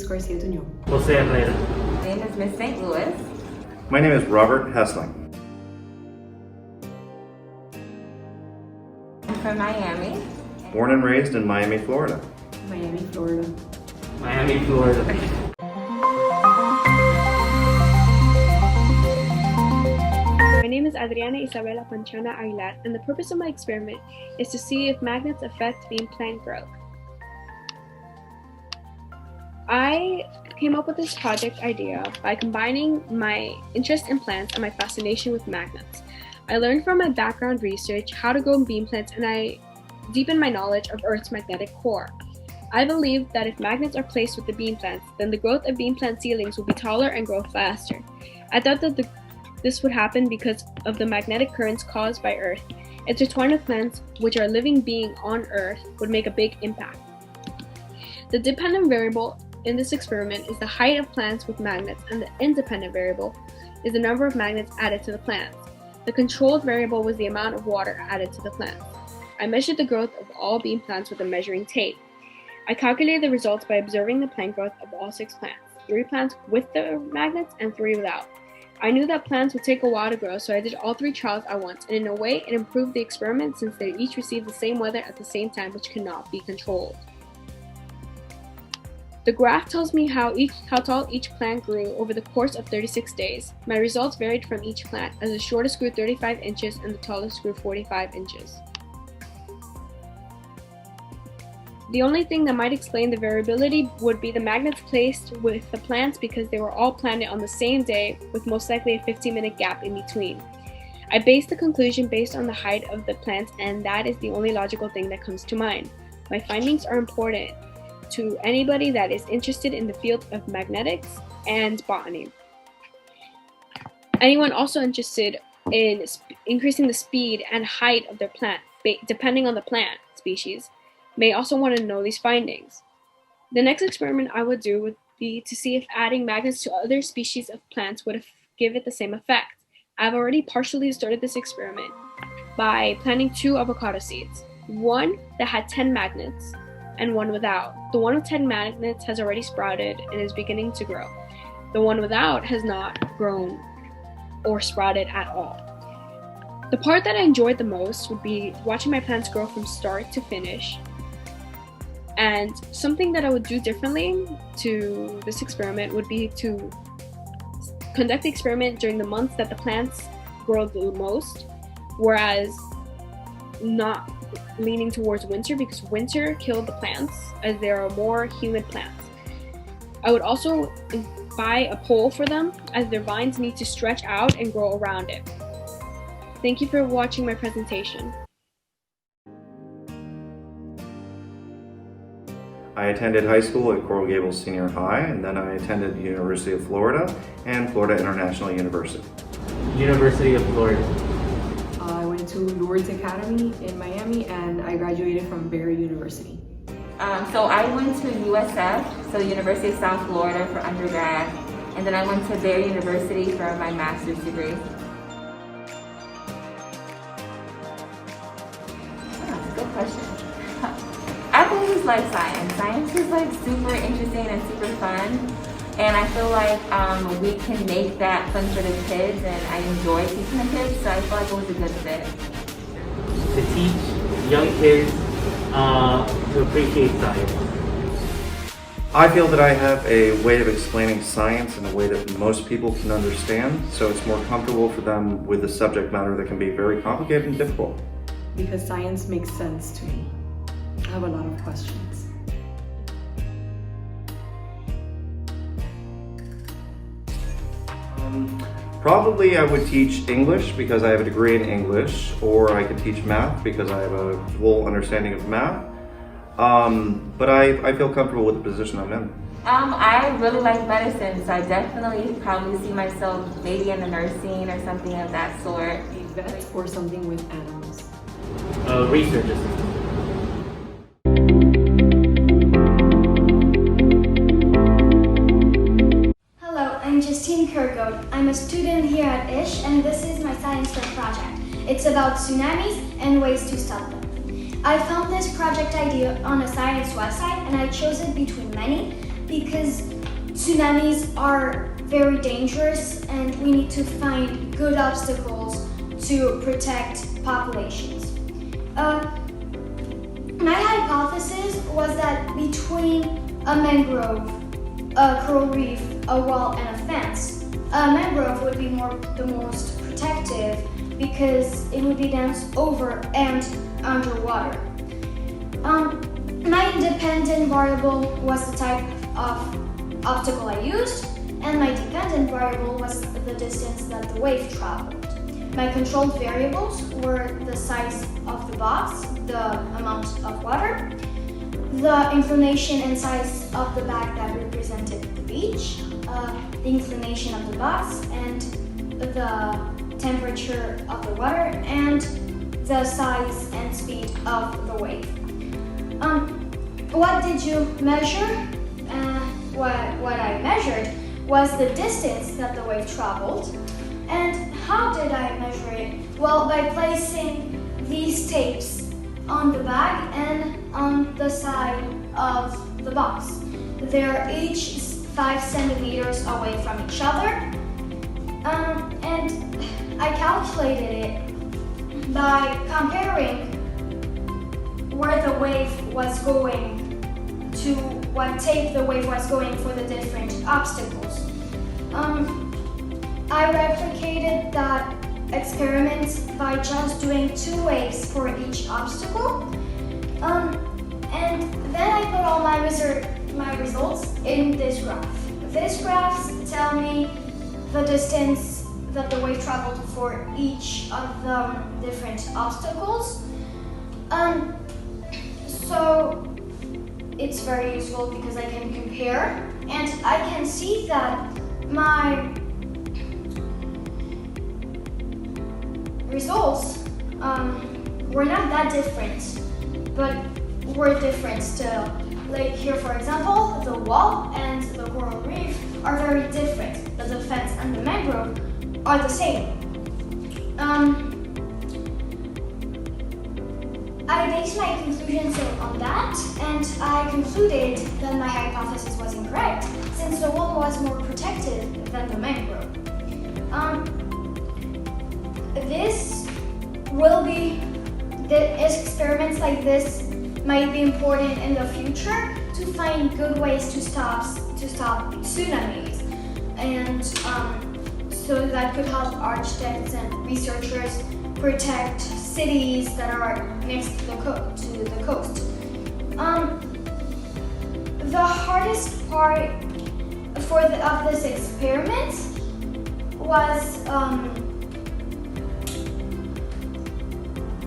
Garcia Tuño. Jose Herrera. My name is Miss St. Louis. My name is Robert Hessling. I'm from Miami. Born and raised in Miami, Florida. Miami, Florida. Miami, Florida. My name is Adriana Isabela Panchana Aguilar, and the purpose of my experiment is to see if magnets affect bean plant growth. I came up with this project idea by combining my interest in plants and my fascination with magnets. I learned from my background research how to grow bean plants, and I deepened my knowledge of Earth's magnetic core. I believe that if magnets are placed with the bean plants, then the growth of bean plant seedlings will be taller and grow faster. I thought that this would happen because of the magnetic currents caused by Earth. Intertwined with plants, which are a living being on Earth, would make a big impact. The dependent variable in this experiment is the height of plants with magnets, and the independent variable is the number of magnets added to the plants. The controlled variable was the amount of water added to the plants. I measured the growth of all bean plants with a measuring tape. I calculated the results by observing the plant growth of all 6 plants, 3 plants with the magnets and 3 without. I knew that plants would take a while to grow, so I did all 3 trials at once, and in a way it improved the experiment since they each received the same weather at the same time, which cannot be controlled. The graph tells me how tall each plant grew over the course of 36 days. My results varied from each plant, as the shortest grew 35 inches and the tallest grew 45 inches. The only thing that might explain the variability would be the magnets placed with the plants because they were all planted on the same day with most likely a 15-minute gap in between. I based the conclusion based on the height of the plants, and that is the only logical thing that comes to mind. My findings are important to anybody that is interested in the field of magnetics and botany. Anyone also interested in increasing the speed and height of their plant, depending on the plant species, may also want to know these findings. The next experiment I would do would be to see if adding magnets to other species of plants would give it the same effect. I've already partially started this experiment by planting 2 avocado seeds, one that had 10 magnets and one without. The one with 10 magnets has already sprouted and is beginning to grow. The one without has not grown or sprouted at all. The part that I enjoyed the most would be watching my plants grow from start to finish. And something that I would do differently to this experiment would be to conduct the experiment during the months that the plants grow the most, whereas not leaning towards winter because winter killed the plants as there are more humid plants. I would also buy a pole for them as their vines need to stretch out and grow around it. Thank you for watching my presentation. I attended high school at Coral Gables Senior High, and then I attended the University of Florida and Florida International University. University of Florida. I went to Lourdes Academy in Miami, and I graduated from Barry University. So I went to USF, so University of South Florida for undergrad, and then I went to Barry University for my master's degree. That's a good question. I believe life science. Science is like super interesting and super fun. And I feel like we can make that fun for the kids, and I enjoy teaching the kids, so I feel like it was a good fit. To teach young kids to appreciate science. I feel that I have a way of explaining science in a way that most people can understand, so it's more comfortable for them with a subject matter that can be very complicated and difficult. Because science makes sense to me. I have a lot of questions. Probably I would teach English because I have a degree in English, or I could teach math because I have a full understanding of math. But I feel comfortable with the position I'm in. I really like medicine, so I definitely probably see myself maybe in the nursing or something of that sort. A vet or something with animals. Research assistant. I'm Justine Kurgoat. I'm a student here at ISH, and this is my science fair project. It's about tsunamis and ways to stop them. I found this project idea on a science website, and I chose it between many because tsunamis are very dangerous and we need to find good obstacles to protect populations. My hypothesis was that between a mangrove, a coral reef, a wall, and a fence, a mangrove would be the most protective because it would be dense over and underwater. My independent variable was the type of obstacle I used, and my dependent variable was the distance that the wave traveled. My controlled variables were the size of the box, the amount of water, the inclination and size of the bag that represented the beach, the inclination of the box, and the temperature of the water, and the size and speed of the wave. What did you measure? What I measured was the distance that the wave traveled. And how did I measure it? Well, by placing these tapes on the bag and on the side of the box. They're each 5 centimeters away from each other. And I calculated it by comparing where the wave was going to what tape the wave was going for the different obstacles. I replicated that experiment by just doing 2 waves for each obstacle. And then I put all my results in this graph. These graphs tell me the distance that the wave traveled for each of the different obstacles. So it's very useful because I can compare and I can see that my results were not that different, but were different still. Like here, for example, the wall and the coral reef are very different, but the fence and the mangrove are the same. I based my conclusions on that, and I concluded that my hypothesis was incorrect, since the wall was more protected than the mangrove. Experiments like this might be important in the future to find good ways to stop tsunamis, and so that could help architects and researchers protect cities that are next to the coast. The hardest part of this experiment was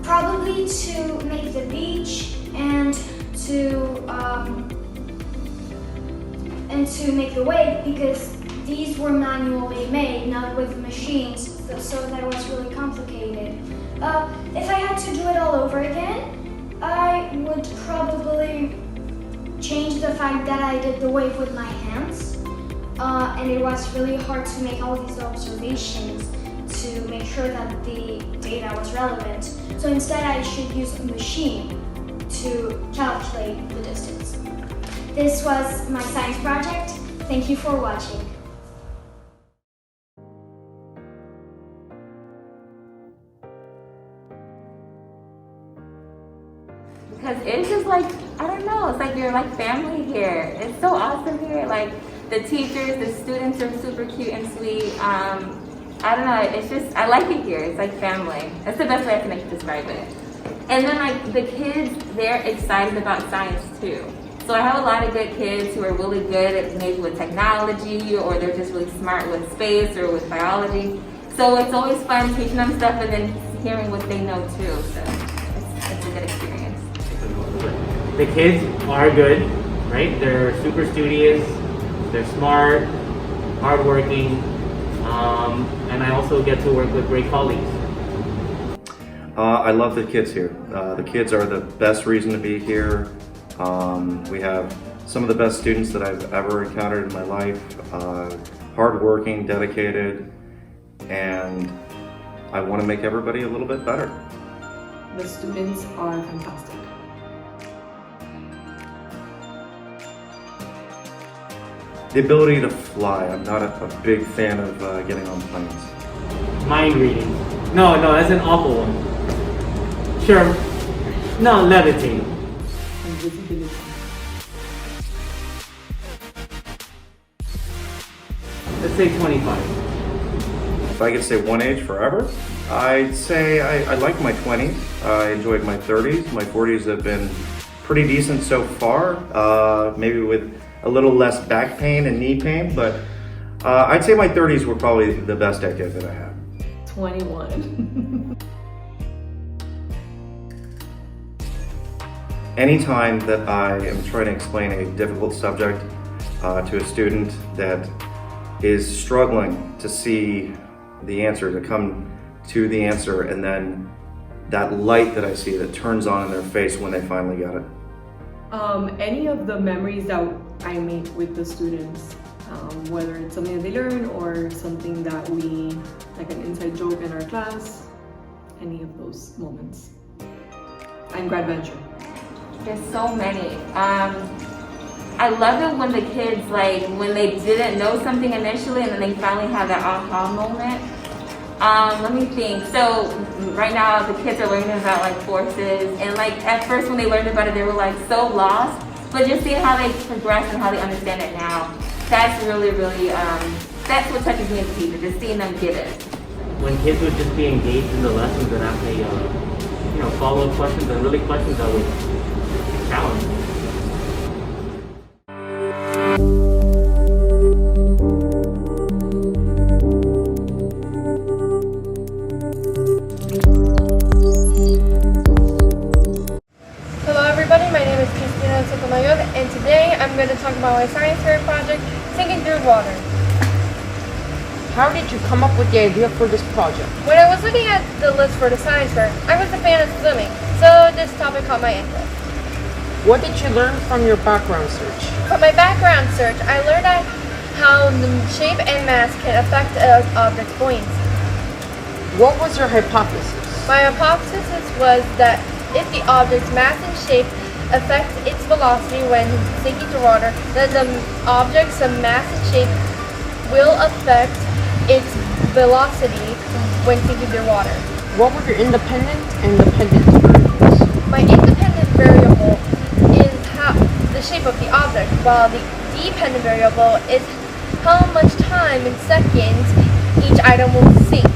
probably to make the beach and to make the wave, because these were manually made, not with machines, so that was really complicated. If I had to do it all over again, I would probably change the fact that I did the wave with my hands, and it was really hard to make all these observations to make sure that the data was relevant. So instead I should use a machine to calculate the distance. This was my science project. Thank you for watching. Because it's just like, I don't know, it's like you're like family here. It's so awesome here. Like the teachers, the students are super cute and sweet. I don't know, it's just, I like it here. It's like family. That's the best way I can describe it. And then like the kids, they're excited about science too. So I have a lot of good kids who are really good at maybe with technology, or they're just really smart with space or with biology. So it's always fun teaching them stuff and then hearing what they know too. So it's a good experience. The kids are good, right? They're super studious, they're smart, hardworking, and I also get to work with great colleagues. I love the kids here. The kids are the best reason to be here. We have some of the best students that I've ever encountered in my life. Hardworking, dedicated, and I want to make everybody a little bit better. The students are fantastic. The ability to fly. I'm not a big fan of getting on planes. Mind reading. No, that's an awful one. Sure. No, levitating. Invisibility. Let's say 25. If I could say one age forever, I'd say I like my 20s. I enjoyed my 30s. My 40s have been pretty decent so far, maybe with a little less back pain and knee pain, but I'd say my 30s were probably the best decade that I had. 21. Anytime that I am trying to explain a difficult subject to a student that is struggling to see the answer, to come to the answer, and then that light that I see that turns on in their face when they finally get it. Any of the memories that I make with the students, whether it's something that they learn or something that we, like an inside joke in our class, any of those moments. And grad venture. There's so many. I love it when the kids, like, when they didn't know something initially and then they finally have that aha moment. Let me think. So right now the kids are learning about like forces, and like at first when they learned about it they were like so lost, but just seeing how they progress and how they understand it now, that's really, that's what touches me as a teacher, just seeing them get it. When kids would just be engaged in the lessons and ask me, follow-up questions and really questions that would challenge me. Hello everybody, my name is Cristina Sotomayor, and today I'm going to talk about my science fair project, Sinking Through Water. How did you come up with the idea for this project? When I was looking at the list for the science fair, I was a fan of swimming, so this topic caught my interest. What did you learn from your background search? From my background search, I learned how the shape and mass can affect an object's buoyancy. What was your hypothesis? My hypothesis was that if the object's mass and shape affects its velocity when sinking through water, then the object's mass and shape will affect its velocity when sinking through water. What were your independent and dependent variables? My independent variable is the shape of the object, while the dependent variable is how much time in seconds each item will sink.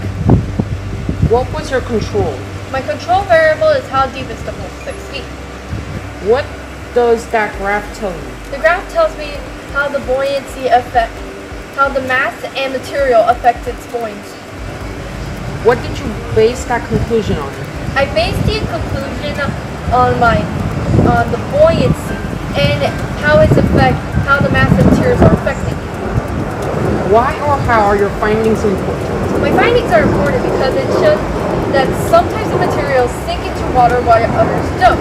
What was your control? My control variable is how deep is the pool, 6 feet. What does that graph tell you? The graph tells me how the buoyancy affects, how the mass and material affects its buoyancy. What did you base that conclusion on? I based the conclusion on the buoyancy and how the mass and materials are affecting it. Why or how are your findings important? My findings are important because it shows that sometimes the materials sink into water while others don't.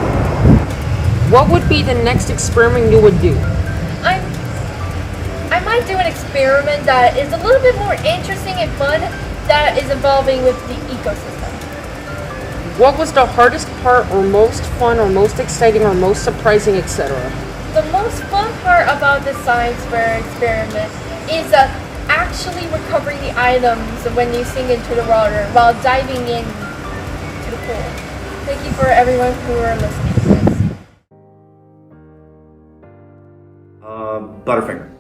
What would be the next experiment you would do? I might do an experiment that is a little bit more interesting and fun that is involving with the ecosystem. What was the hardest part or most fun or most exciting or most surprising, etc.? The most fun part about this science fair experiment is actually recovering the items when you sink into the water while diving in to the pool. Thank you for everyone who are listening to this. Butterfinger.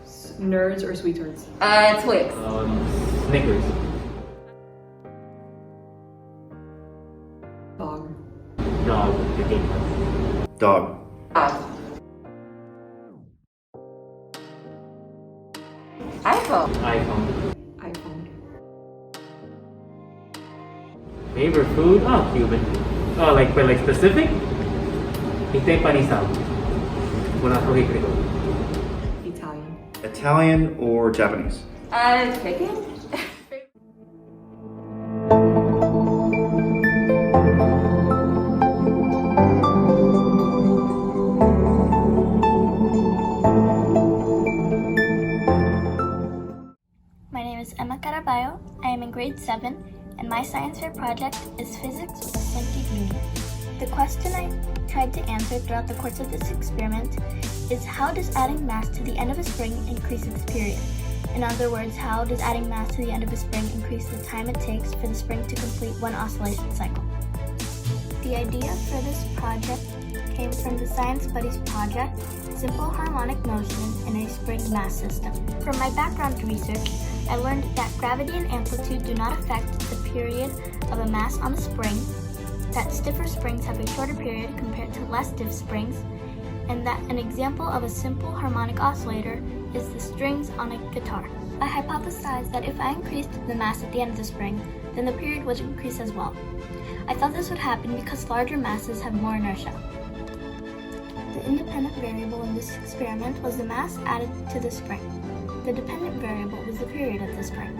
Nerds or sweethearts? Twix. Snickers. Dog. Dog. The game one. Dog. iPhone. iPhone. iPhone. Favorite food? Oh, Cuban. Oh, but like specific? Pita empanizado. Con arroz y frijol. Italian. Italian or Japanese? Chicken. My name is Emma Caraballo. I am in grade 7, and my science fair project is physics with a slinky junior. The question I tried to answer throughout the course of this experiment is, how does adding mass to the end of a spring increase its period? In other words, how does adding mass to the end of a spring increase the time it takes for the spring to complete one oscillation cycle? The idea for this project came from the Science Buddies project, Simple Harmonic Motion in a Spring Mass System. From my background research, I learned that gravity and amplitude do not affect the period of a mass on a spring, that stiffer springs have a shorter period compared to less stiff springs, and that an example of a simple harmonic oscillator is the strings on a guitar. I hypothesized that if I increased the mass at the end of the spring, then the period would increase as well. I thought this would happen because larger masses have more inertia. The independent variable in this experiment was the mass added to the spring. The dependent variable was the period of the spring.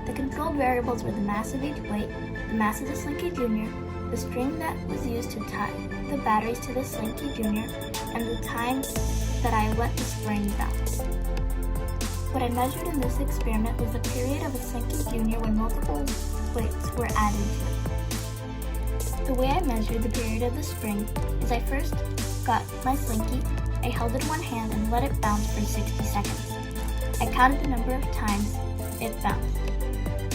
The controlled variables were the mass of each weight, the mass of the Slinky Jr., the string that was used to tie the batteries to the Slinky Jr., and the time that I let the spring bounce. What I measured in this experiment was the period of a Slinky Jr. when multiple weights were added to it. The way I measured the period of the spring is I first got my Slinky, I held it in one hand and let it bounce for 60 seconds. I counted the number of times it bounced.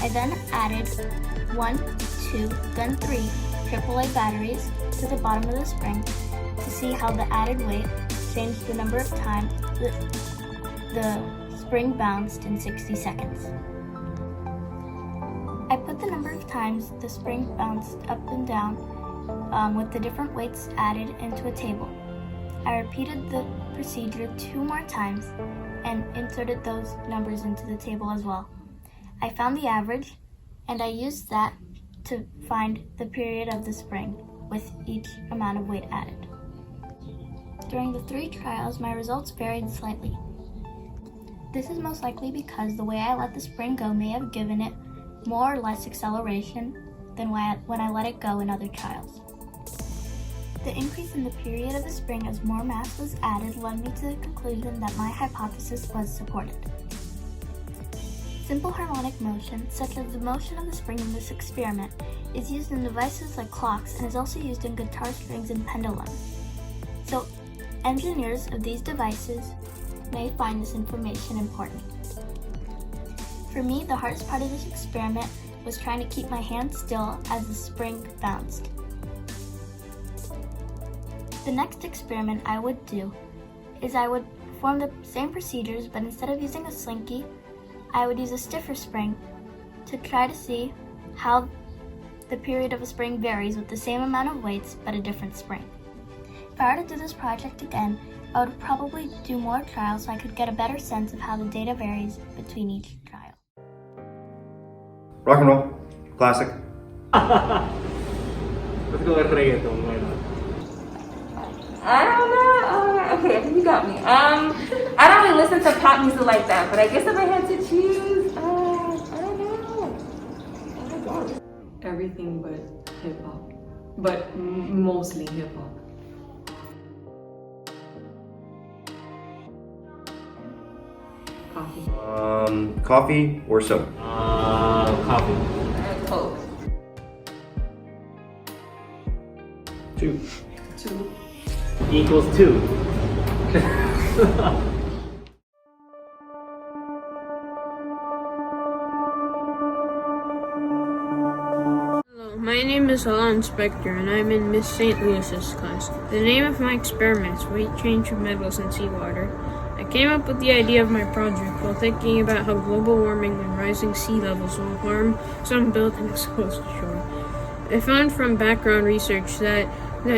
I then added 1, 2, then 3 AAA batteries to the bottom of the spring to see how the added weight changed the number of times the spring bounced in 60 seconds. I put the number of times the spring bounced up and down with the different weights added into a table. I repeated the procedure 2 more times and inserted those numbers into the table as well. I found the average, and I used that to find the period of the spring with each amount of weight added. During the 3 trials, my results varied slightly. This is most likely because the way I let the spring go may have given it more or less acceleration than when I let it go in other trials. The increase in the period of the spring as more mass was added led me to the conclusion that my hypothesis was supported. Simple harmonic motion, such as the motion of the spring in this experiment, is used in devices like clocks and is also used in guitar strings and pendulums. So, engineers of these devices may find this information important. For me, the hardest part of this experiment was trying to keep my hand still as the spring bounced. The next experiment I would do is I would perform the same procedures, but instead of using a Slinky, I would use a stiffer spring to try to see how the period of a spring varies with the same amount of weights but a different spring. If I were to do this project again, I would probably do more trials so I could get a better sense of how the data varies between each trial. Rock and roll. Classic. Let's go with reggaeton. Why not? I don't know. Okay, I think you got me. I don't really listen to pop music like that, but I guess if I had to choose, I don't know. Oh my God. Everything but hip hop, but mostly hip hop. Coffee. Coffee or soda? Coffee. Coke. 2 2. equals 2. Hello, my name is Alon Spector, and I'm in Miss St. Louis's class. The name of my experiment is weight change of metals in seawater. I came up with the idea of my project while thinking about how global warming and rising sea levels will harm some buildings close to shore. I found from background research that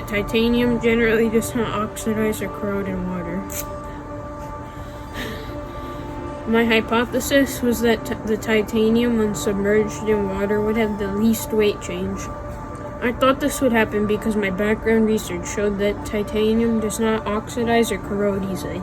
titanium generally does not oxidize or corrode in water. My hypothesis was that the titanium, when submerged in water, would have the least weight change. I thought this would happen because my background research showed that titanium does not oxidize or corrode easily.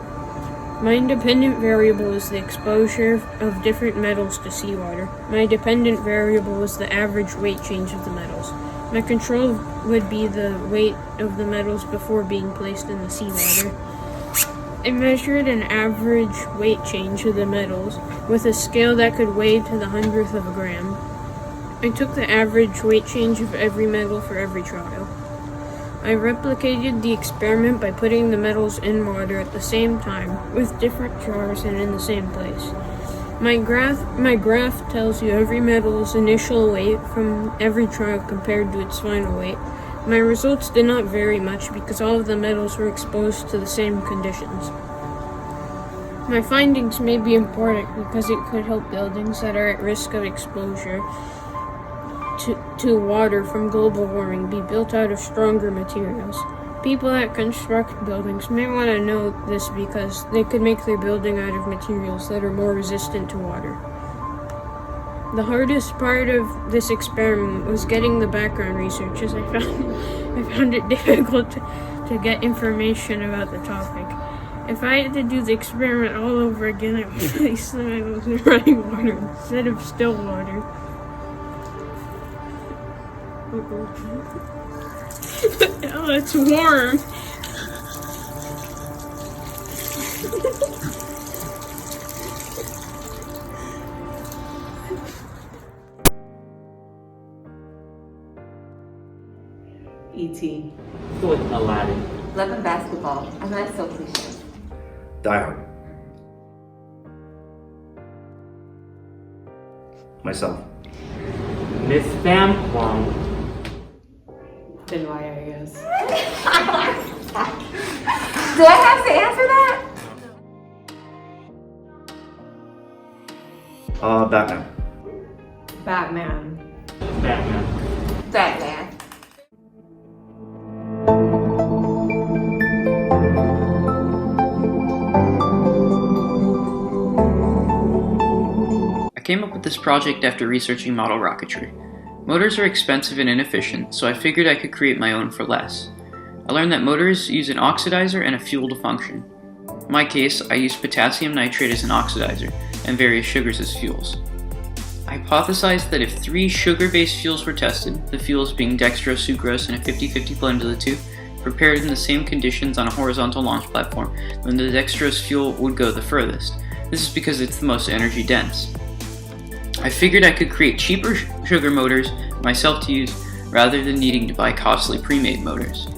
My independent variable is the exposure of different metals to seawater. My dependent variable is the average weight change of the metals. My control would be the weight of the metals before being placed in the seawater. I measured an average weight change of the metals with a scale that could weigh to the 100th of a gram. I took the average weight change of every metal for every trial. I replicated the experiment by putting the metals in water at the same time, with different jars and in the same place. My graph tells you every metal's initial weight from every trial compared to its final weight. My results did not vary much because all of the metals were exposed to the same conditions. My findings may be important because it could help buildings that are at risk of exposure to water from global warming be built out of stronger materials. People that construct buildings may want to know this because they could make their building out of materials that are more resistant to water. The hardest part of this experiment was getting the background research, as I found it difficult to get information about the topic. If I had to do the experiment all over again, I would place the metals in running water instead of still water. Oh, it's warm. E.T. Let's go with Aladdin. Love and Basketball. I know that's so cliche. Die Hard. Myself. Miss Pham Wong. Then why, I guess. Do I have to answer that? Batman. Batman. Batman. Batman. I came up with this project after researching model rocketry. Motors are expensive and inefficient, so I figured I could create my own for less. I learned that motors use an oxidizer and a fuel to function. In my case, I used potassium nitrate as an oxidizer and various sugars as fuels. I hypothesized that if 3 sugar-based fuels were tested, the fuels being dextrose, sucrose, and a 50-50 blend of the two, prepared in the same conditions on a horizontal launch platform, then the dextrose fuel would go the furthest. This is because it's the most energy dense. I figured I could create cheaper sugar motors myself to use rather than needing to buy costly pre-made motors.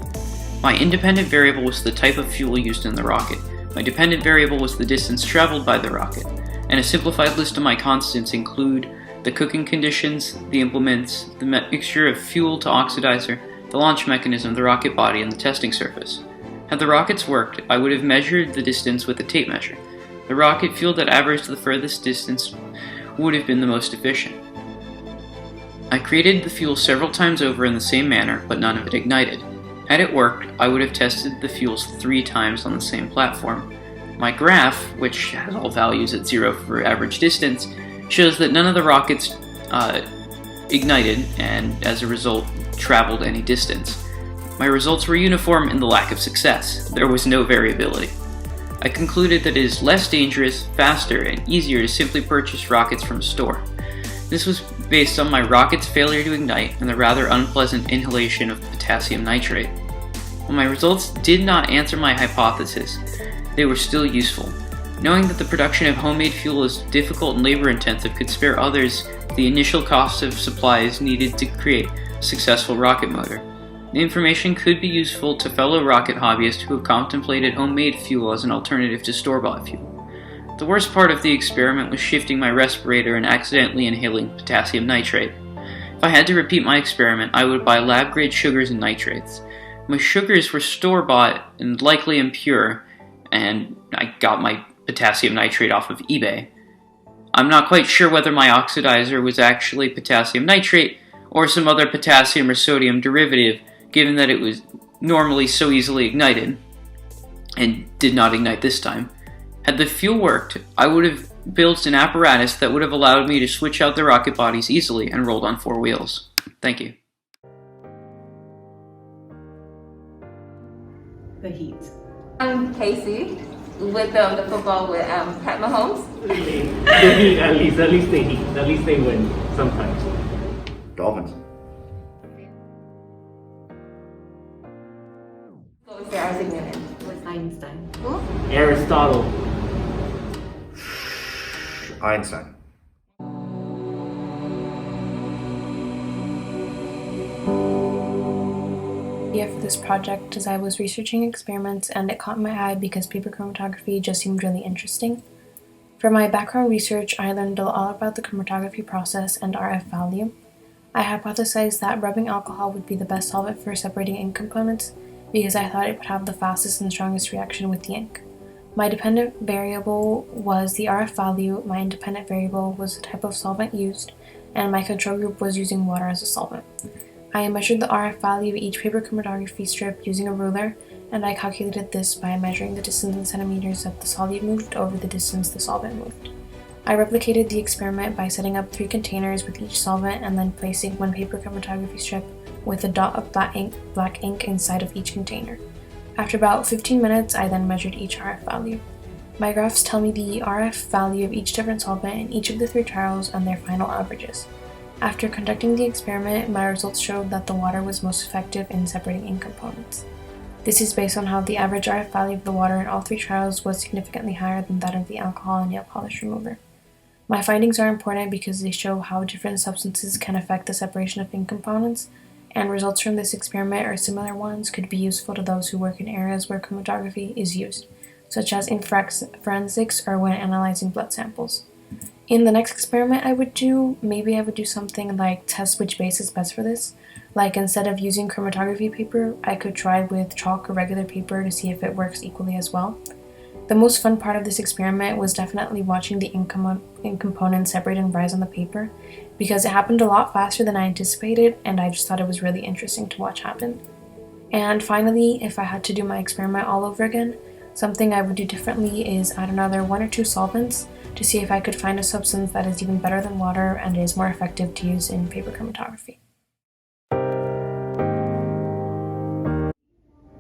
My independent variable was the type of fuel used in the rocket. My dependent variable was the distance traveled by the rocket, and a simplified list of my constants include the cooking conditions, the implements, the mixture of fuel to oxidizer, the launch mechanism, the rocket body, and the testing surface. Had the rockets worked, I would have measured the distance with a tape measure. The rocket fuel that averaged the furthest distance would have been the most efficient. I created the fuel several times over in the same manner, but none of it ignited. Had it worked, I would have tested the fuels 3 times on the same platform. My graph, which has all values at 0 for average distance, shows that none of the rockets ignited and, as a result, traveled any distance. My results were uniform in the lack of success. There was no variability. I concluded that it is less dangerous, faster, and easier to simply purchase rockets from a store. This was based on my rocket's failure to ignite and the rather unpleasant inhalation of potassium nitrate. While my results did not answer my hypothesis, they were still useful. Knowing that the production of homemade fuel is difficult and labor-intensive could spare others the initial cost of supplies needed to create a successful rocket motor. The information could be useful to fellow rocket hobbyists who have contemplated homemade fuel as an alternative to store-bought fuel. The worst part of the experiment was shifting my respirator and accidentally inhaling potassium nitrate. If I had to repeat my experiment, I would buy lab-grade sugars and nitrates. My sugars were store-bought and likely impure, and I got my potassium nitrate off of eBay. I'm not quite sure whether my oxidizer was actually potassium nitrate or some other potassium or sodium derivative, given that it was normally so easily ignited, and did not ignite this time. Had the fuel worked, I would have built an apparatus that would have allowed me to switch out the rocket bodies easily and rolled on 4 wheels. Thank you. The Heat. I'm Casey with the football with Pat Mahomes. The Heat, at least they Heat. At least they win sometimes. Dolphins. What was their Isaac Newton? With Einstein. Who? Aristotle. Einstein. idea for this project as I was researching experiments and it caught my eye because paper chromatography just seemed really interesting. For my background research, I learned all about the chromatography process and RF value. I hypothesized that rubbing alcohol would be the best solvent for separating ink components because I thought it would have the fastest and strongest reaction with the ink. My dependent variable was the RF value, my independent variable was the type of solvent used, and my control group was using water as a solvent. I measured the RF value of each paper chromatography strip using a ruler, and I calculated this by measuring the distance in centimeters that the solute moved over the distance the solvent moved. I replicated the experiment by setting up 3 containers with each solvent and then placing 1 paper chromatography strip with a dot of black ink inside of each container. After about 15 minutes, I then measured each RF value. My graphs tell me the RF value of each different solvent in each of the 3 trials and their final averages. After conducting the experiment, my results showed that the water was most effective in separating ink components. This is based on how the average RF value of the water in all 3 trials was significantly higher than that of the alcohol and nail polish remover. My findings are important because they show how different substances can affect the separation of ink components, and results from this experiment or similar ones could be useful to those who work in areas where chromatography is used, such as in forensics or when analyzing blood samples. In the next experiment I would do something like test which base is best for this. Like instead of using chromatography paper, I could try with chalk or regular paper to see if it works equally as well. The most fun part of this experiment was definitely watching the ink components separate and rise on the paper, because it happened a lot faster than I anticipated, and I just thought it was really interesting to watch happen. And finally, if I had to do my experiment all over again, something I would do differently is add another 1 or 2 solvents to see if I could find a substance that is even better than water and is more effective to use in paper chromatography.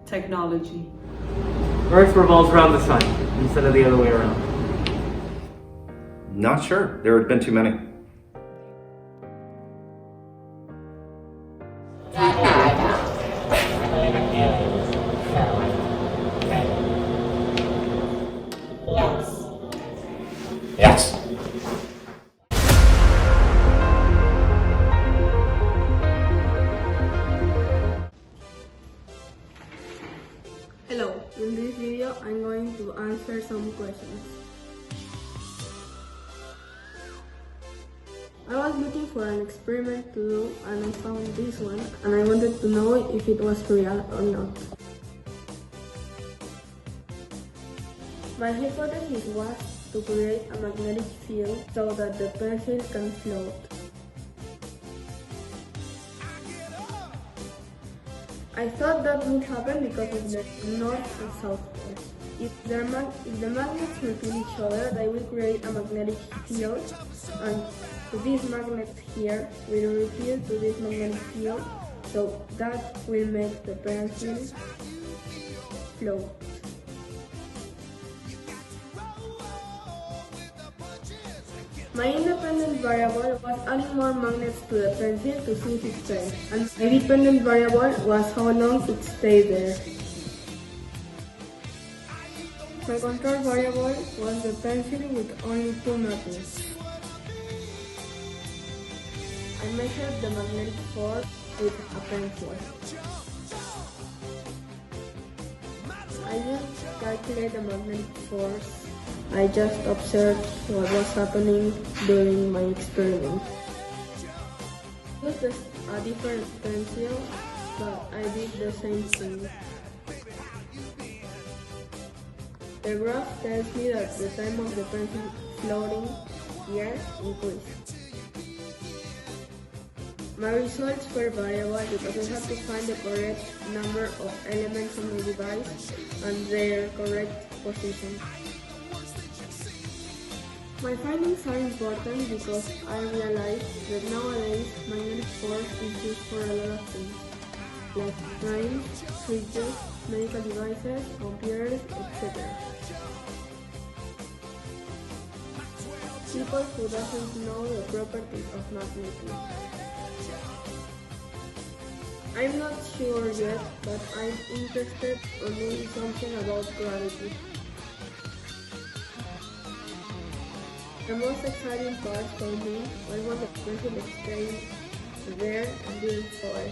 Technology. Earth revolves around the sun instead of the other way around. Not sure. There have been too many. Yes. Hello, in this video I'm going to answer some questions. I was looking for an experiment to do and I found this one and I wanted to know if it was real or not. My hypothesis was to create a magnetic field so that the pencil can float. I thought that would happen because of the north and south poles. If the magnets repel each other, they will create a magnetic field, and these magnets here will repel to this magnetic field, so that will make the pencil float. My independent variable was adding more magnets to the pencil to see if it fell, and my dependent variable was how long it stayed there. My control variable was the pencil with only 2 magnets. I measured the magnetic force with a pencil. I didn't calculate the magnetic force. I just observed what was happening during my experiment. I used a different pencil, but I did the same thing. The graph tells me that the time of the pencil floating here increased. My results were variable because I had to find the correct number of elements on the device and their correct position. My findings are important because I realized that nowadays magnetic force is used for a lot of things, like trains, fridges, medical devices, computers, etc. People who doesn't know the properties of magnetism. I'm not sure yet, but I'm interested in doing something about gravity. The most exciting part for me was when the pencil stayed there and didn't fall.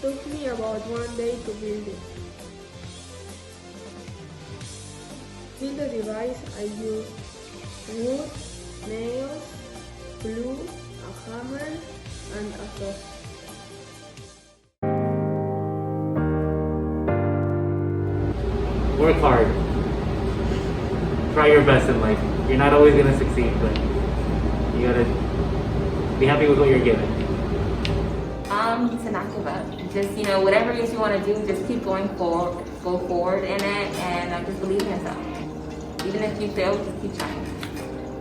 took me about 1 day to build it. To build the device, I used wood, nails, glue, a hammer, and a saw. Work hard. Try your best in life. You're not always gonna succeed, but you gotta be happy with what you're given. To not give up. Just, whatever it is you want to do, just keep going forward, go forward in it, and just believe in yourself. Even if you fail, just keep trying.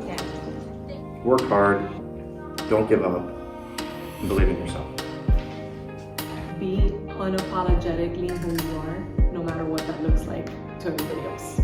Yeah. Work hard, don't give up, and believe in yourself. Be unapologetically who you are, no matter what that looks like to everybody else.